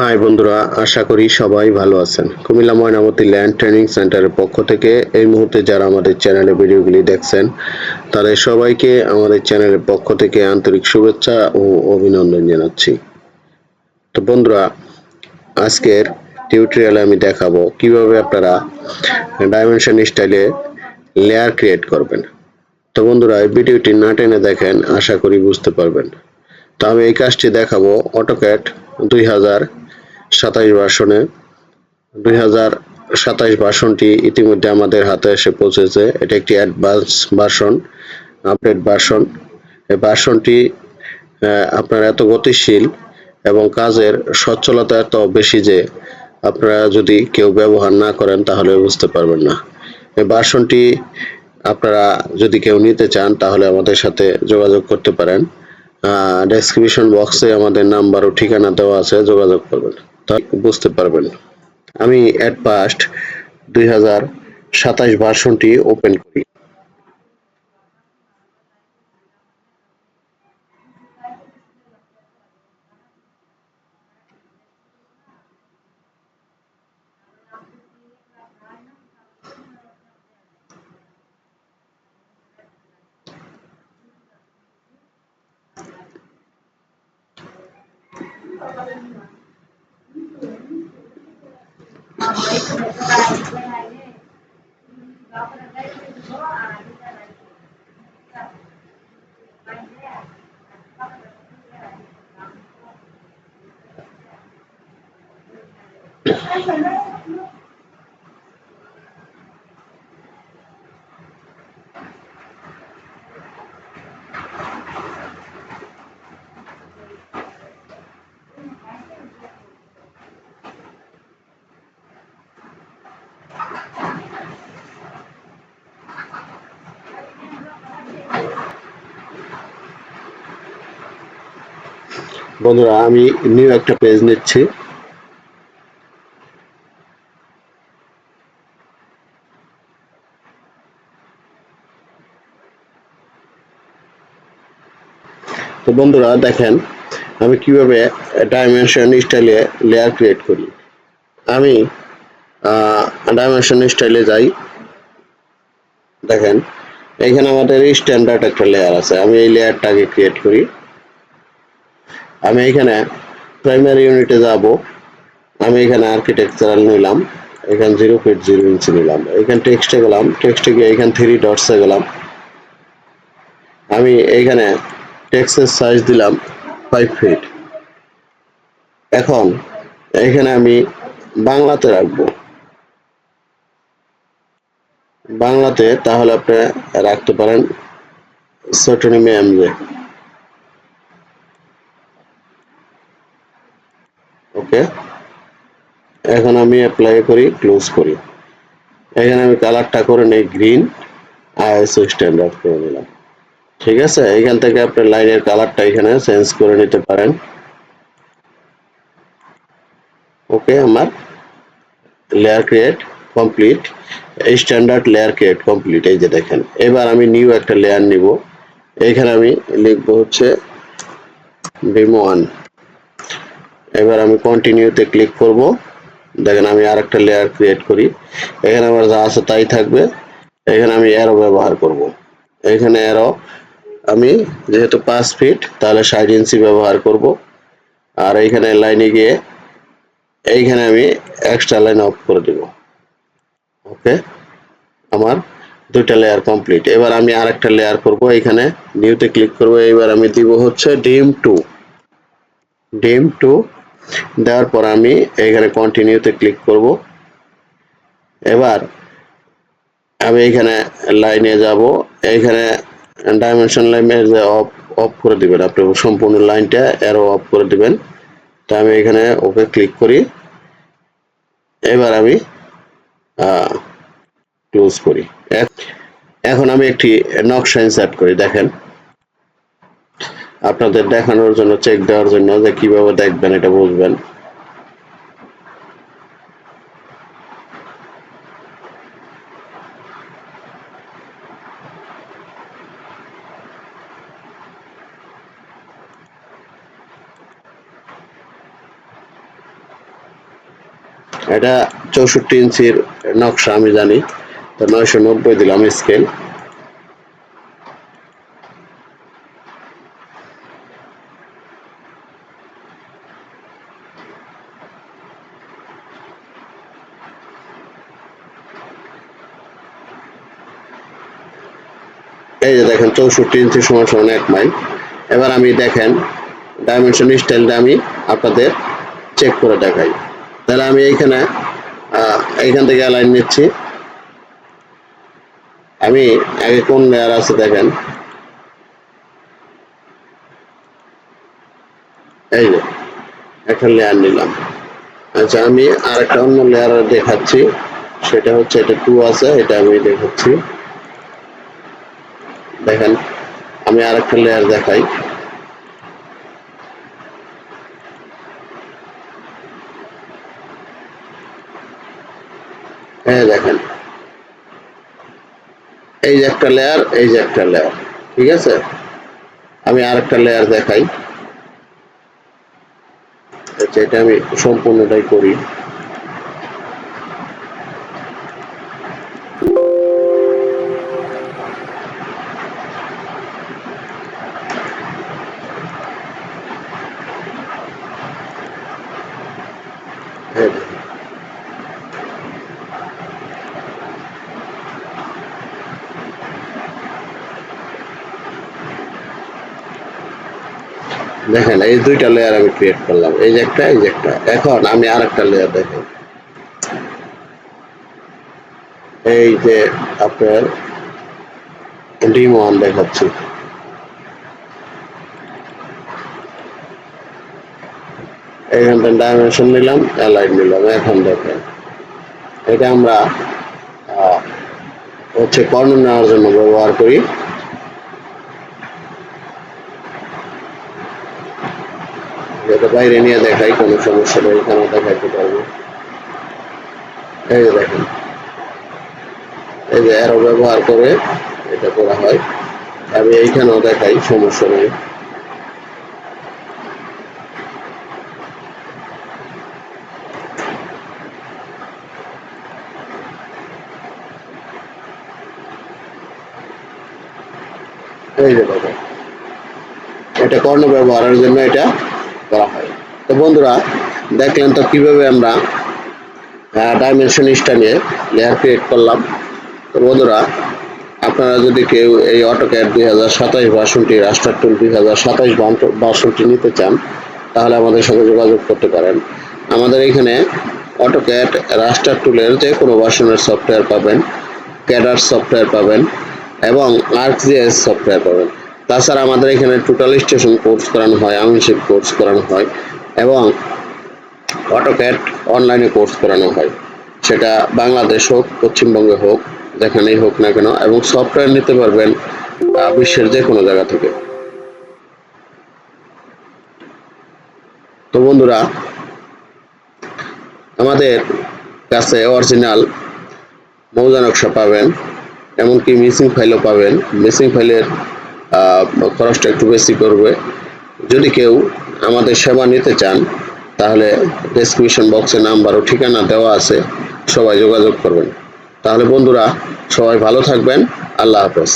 High বন্ধুরা, আশা করি সবাই ভালো আছেন। কুমিল্লা ময়নামতি ল্যান্ড ট্রেনিং সেন্টারের পক্ষ থেকে এই মুহূর্তে যারা আমাদের চ্যানেলে ভিডিওগুলি দেখছেন তাদের সবাইকে আমাদের চ্যানেলের পক্ষ থেকে আন্তরিক শুভেচ্ছা ও অভিনন্দন জানাচ্ছি। তো বন্ধুরা, আজকের টিউটোরিয়ালে আমি দেখাবো কিভাবে আপনারা ডাইমেনশন স্টাইলে লেয়ার ক্রিয়েট করবেন। তো বন্ধুরা, এই ভিডিওটি না টেনে দেখেন, আশা করি বুঝতে পারবেন। তো আমি এই কাজটি দেখাবো অটোক্যাড 2027 ভার্সনে। 2027 ভার্সনটি ইতিমধ্যে আমাদের হাতে এসে পৌঁছেছে। এটা একটি অ্যাডভান্স ভার্সন, আপডেট ভার্সন। এই ভার্সনটি আপনার এত গতিশীল এবং কাজের সচ্ছলতা এত বেশি যে আপনারা যদি কেউ ব্যবহার না করেন তাহলে বুঝতে পারবেন না। এই ভার্সনটি আপনারা যদি কেউ নিতে চান তাহলে আমাদের সাথে যোগাযোগ করতে পারেন। ডেসক্রিপশন বক্সে আমাদের নাম্বার ও ঠিকানা দেওয়া আছে, যোগাযোগ করবেন, তাহলে বুঝতে পারবেন। আমি এট ফার্স্ট 2027 ভার্সনটি ওপেন করি। বন্ধুরা, আমি নিউ একটা পেজ নিচ্ছি। তো বন্ধুরা দেখেন আমি কিভাবে ডাইমেনশন স্টাইলে লেয়ার ক্রিয়েট করি। আমি ডাইমেনশন স্টাইলে যাই। দেখেন এখানে আমাদের স্ট্যান্ডার্ড একটা লেয়ার আছে, আমি এই লেয়ারটাকে ক্রিয়েট করি। আমি এখানে প্রাইমারি ইউনিটে যাব। আমি এখানে আর্কিটেকচারাল নিলাম, এখানে 0 ফিট 0 ইঞ্চি নিলাম। এখানে টেক্সটে গেলাম, টেক্সটে গিয়ে এখানে 3 ডটসে গেলাম। আমি এইখানে টেক্সটের সাইজ দিলাম 5 ফিট। এখন এখানে আমি বাংলাতে রাখবো, বাংলাতে তাহলে আপনি রাখতে পারেন সটনিমে এমজে। ওকে, এখন আমি অ্যাপ্লাই করি, ক্লোজ করি। এখানে আমি কালারটা করে নেই গ্রিন, আইএসও স্ট্যান্ডার্ড করে নিলাম। ঠিক আছে, এখান থেকে আপনি লাইনের কালারটা এখানে চেঞ্জ করে নিতে পারেন। ওকে, আমার layer create complete, standard layer create complete. এই যে দেখেন, এবার আমি নিউ একটা লেয়ার নিব। এখানে আমি লিখব হচ্ছে ডেমো 1। এবার আমি কন্টিনিউতে ক্লিক করব। দেখেন আমি আরেকটা লেয়ার ক্রিয়েট করি। এখানে আমার যা আছে তাই থাকবে। এখানে আমি অ্যারো ব্যবহার করব। এখানে অ্যারো আমি যেহেতু 5 ফিট তাহলে 60 ইঞ্চি ব্যবহার করব। আর এইখানে লাইনে গিয়ে এইখানে আমি এক্সট্রা লাইন অফ করে দেব। ওকে, আমার দুইটা লেয়ার কমপ্লিট। এবার আমি আরেকটা লেয়ার করব। এখানে নিউতে ক্লিক করব। এবার আমি দিব হচ্ছে ডিম 2। ডিম 2 দেওয়ার পর আমি এখানে কন্টিনিউতে ক্লিক করব। এবার আমি এখানে লাইনে যাব। এখানে ডাইমেনশন লাইনের যে অফ অফ করে দিবেন, আপনি সম্পূর্ণ লাইনটা অ্যারো অফ করে দিবেন। তা আমি এখানে ওকে ক্লিক করি। এবার আমি ক্লোজ করি। এখন আমি একটি নকশা ইনসার্ট করি। দেখেন আপনাদের দেখানোর জন্য, চেক দেওয়ার জন্য যে কিভাবে দেখবেন এটা বুঝবেন। এটা 64 ইঞ্চির নকশা আমি জানি, তো 990 দিলাম স্কেল। এই যে দেখেন 64 ইঞ্চি সমান সমান 1 মাইল। এবার আমি দেখেন ডাইমেনশন স্টাইলটা আমি আপনাদের চেক করে দেখাই। তাহলে আমি এইখান থেকে লাইন নিচ্ছি। আমি আগে কোন লেয়ার আছে দেখেন, এই যে একটা লেয়ার নিলাম। আচ্ছা, আমি আর একটা অন্য লেয়ার দেখাচ্ছি, সেটা হচ্ছে এটা 2 আছে, এটা আমি দেখাচ্ছি। দেখেন আমি আর একটা লেয়ার দেখাই। হ্যাঁ দেখেন, এই যে একটা লেয়ার, এই যে একটা লেয়ার, ঠিক আছে। আমি আর একটা লেয়ার দেখাই। আচ্ছা, এটা আমি সম্পূর্ণটাই করি। এই দেখেন। দেখেন এই দুইটা লেয়ার আমি ক্রিয়েট করলাম, এই যে একটা, এই যে একটা। এখন আমি আর একটা লেয়ার দেখাই। এই যে আপনার D1 দেখাচ্ছি। এইখানটা ডাইমেনশন নিলাম, অ্যালাইন নিলাম। এখন দেখেন এটা আমরা হচ্ছে কর্নার নেওয়ার জন্য ব্যবহার করি। যেটা বাইরে নিয়ে দেখাই, কোনো সমস্যা নেই, এখানে দেখাইতে পারবো। এই যে দেখেন, এই যে অ্যারো ব্যবহার করে এটা করা হয়। আমি এইখানেও দেখাই, সমস্যা নেই। এই যে দেখেন, এটা কর্ণ ব্যবহারের জন্য এটা করা হয়। তো বন্ধুরা, দেখলেন তো কিভাবে আমরা ডাইমেনশন নিয়ে লেয়ার ক্রিয়েট করলাম। তো বন্ধুরা, আপনারা যদি কেউ এই অটোক্যাড 2027 ভার্সনটি, রাস্টার টুল 2027 ভার্সনটি নিতে চান, তাহলে আমাদের সাথে যোগাযোগ করতে পারেন। আমাদের এখানে অটোক্যাড রাস্টার টুলের যে কোনো ভার্সনের সফটওয়্যার পাবেন, ক্যাডার সফটওয়্যার পাবেন এবং ArcGIS সফটওয়্যার পাবেন। তাছাড়া আমাদের এখানে টোটাল স্টেশন কোর্স করানো হয়, আংশিক কোর্স করানো হয় এবং অটোক্যাড অনলাইনে কোর্স করানো হয়। সেটা বাংলাদেশ হোক, পশ্চিমবঙ্গে হোক, যেখানেই হোক না কেন, এবং সফটওয়্যার নিতে পারবেন বিশ্বের যে কোনো জায়গা থেকে। তো বন্ধুরা, আমাদের কাছে অরিজিনাল মৌজা নকশা পাবেন, এমনকি মিসিং ফাইলও পাবেন। মিসিং ফাইলের খরচটা একটু বেশি করবে। যদি কেউ আমাদের সেবা নিতে চান, তাহলে ডেসক্রিপশন বক্সে নাম্বার ও ঠিকানা দেওয়া আছে, সবাই যোগাযোগ করবেন। তাহলে বন্ধুরা, সবাই ভালো থাকবেন। আল্লাহ হাফেজ।